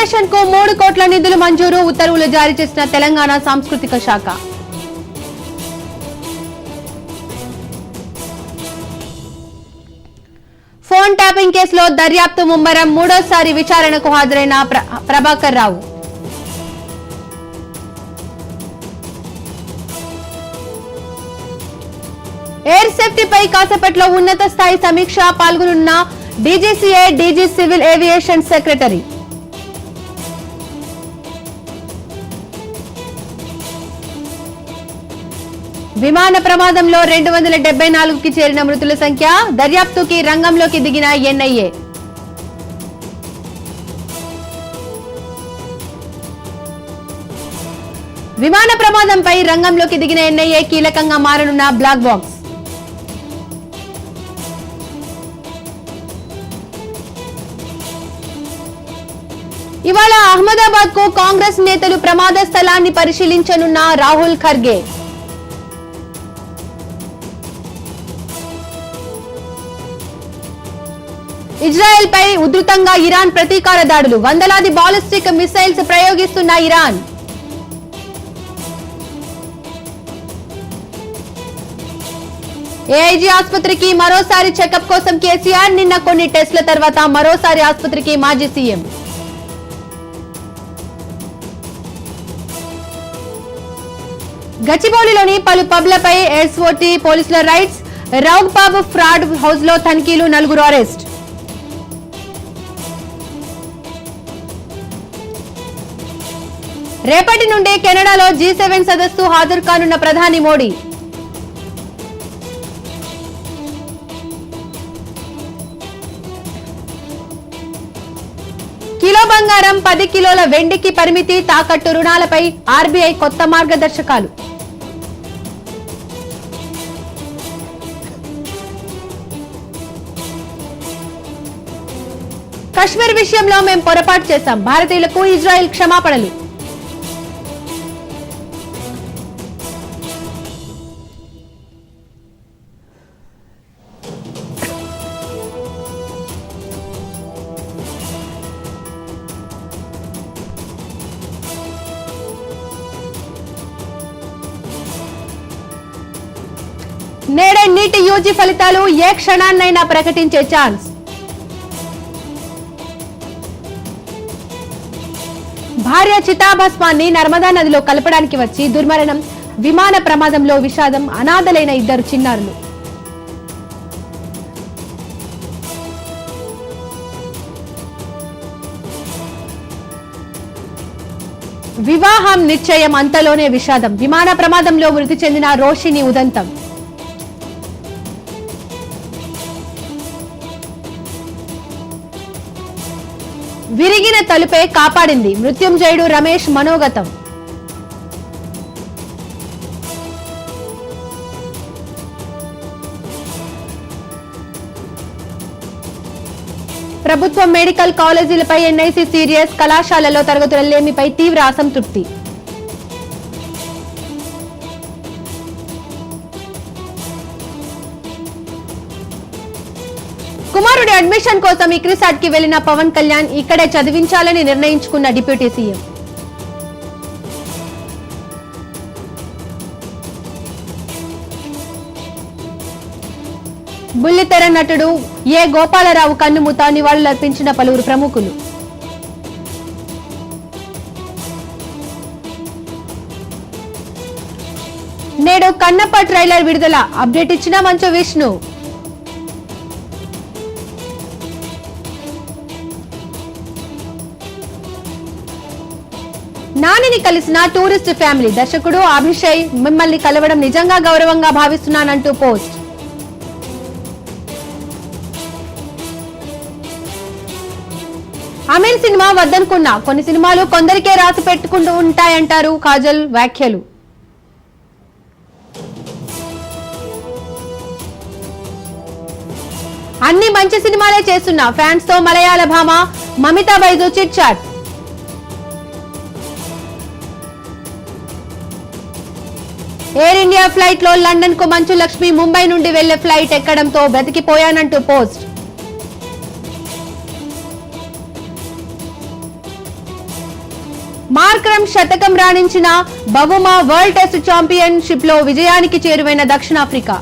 Foundation కు 3 కోట్ల నిధులు మంజూరు ఉత్తర్వులు జారీ చేసిన తెలంగాణ సాంస్కృతిక శాఖ. ఫోన్ ట్యాపింగ్ కేసులో దర్యాప్తు ముమ్మరం, మూడోసారి విచారణకు హాజరైన ప్రభాకర్ రావు. ఎయిర్ సేఫ్టీపై కాసేపట్లో ఉన్నత స్థాయి సమీక్ష, పాల్గొనున్న DGCA, DG civil aviation secretary. విమాన ప్రమాదంలో 274కి చేరిన మృతుల సంఖ్య, దర్యాప్తుకి రంగంలోకి దిగిన ఎన్ఐఏ. విమాన ప్రమాదంపై రంగంలోకి దిగిన ఎన్ఐఏ కీలకంగా మారనున్న బ్లాక్ బాక్స్. ఇవాళ అహ్మదాబాద్ కు కాంగ్రెస్ నేతలు ప్రమాద స్థలాన్ని పరిశీలించనున్న రాహుల్ ఖర్గే. ఇజ్రాయెల్ పై ఉధృతంగా ఇరాన్ ప్రతీకార దాడులు, వందలాది బాలిస్టిక్ మిసైల్స్ ప్రయోగిస్తున్న ఇరాన్. ఏఐజీ ఆసుపత్రికి మరోసారి చెకప్ కోసం కేసీఆర్, నిన్న కొన్ని టెస్టుల తర్వాత మరోసారి ఆసుపత్రికి మాజీ సీఎం. గచ్చిబౌలిలోని పలు పబ్లపై ఎస్ఓటీ పోలీసుల రైడ్స్, రౌగ్ పబ్ ఫ్రాడ్ హౌస్ లో తనిఖీలు, 4 అరెస్ట్. రేపటి నుండి కెనడాలో G7 సదస్సు హాజరు కానున్న ప్రధాని మోడీ. కిలో బంగారం, 10 కిలోల వెండికి పరిమితి, తాకట్టు రుణాలపై ఆర్బీఐ కొత్త మార్గదర్శకాలు. కశ్మీర్ విషయంలో మేం పొరపాటు చేశాం, భారతీయులకు ఇజ్రాయెల్ క్షమాపణలు. నేడే నీటి యూజీ ఫలితాలు, ఏ క్షణాన్నైనా ప్రకటించే ఛాన్స్. భార్య చితాభస్మాన్ని నర్మదా నదిలో కలపడానికి వచ్చి దుర్మరణం, విమాన ప్రమాదంలో విషాదం, అనాథలైన 2 చిన్నారులు. వివాహం నిశ్చయం, అంతలోనే విషాదం, విమాన ప్రమాదంలో మృతి చెందిన రోషిని ఉదంతం. విరిగిన తలుపే కాపాడింది, మృత్యుంజయుడు రమేష్ మనోగతం. ప్రభుత్వ మెడికల్ కాలేజీలపై ఎన్ఐసి సీరియస్, కళాశాలలో తరగతుల లేమిపై తీవ్ర అసంతృప్తి. కుమారుడి అడ్మిషన్ కోసం ఇక్రిసాట్ కి వెళ్లిన పవన్ కళ్యాణ్, ఇక్కడే చదివించాలని నిర్ణయించుకున్న డిప్యూటీ సీఎం. బుల్లితెర నటుడు ఏ గోపాలరావు కన్నుమూత, నివాళులర్పించిన పలువురు ప్రముఖులు. నేడు కన్నప్ప ట్రైలర్ విడుదల, అప్డేట్ ఇచ్చిన మంచు విష్ణు. నానిని కలిసిన టూరిస్ట్ ఫ్యామిలీ, దర్శకుడు అభిషయ్, మిమ్మల్ని కలవడం నిజంగా గౌరవంగా భావిస్తున్నానంటూ పోస్ట్. అమీన్ సినిమా వద్దనుకున్నా, కొన్ని సినిమాలు కొందరికే రాసి పెట్టుకుంటూ ఉంటాయంటారు కాజల్ వ్యాఖ్యలు. అన్ని మంచి సినిమాలే చేస్తున్నా, ఫ్యాన్స్ తో మలయాళ భామ Mamitha Baiju chit chat. Air India flight లో లండన్ కు మంచు లక్ష్మి, ముంబై నుండి వెళ్లే ఫ్లైట్ ఎక్కడంతో బ్రతికిపోయానంటూ పోస్ట్. మార్కరం శతకం రాణించిన బవుమా వరల్డ్ టెస్ట్ ఛాంపియన్షిప్ లో విజయానికి చేరువైన దక్షిణాఫ్రికా.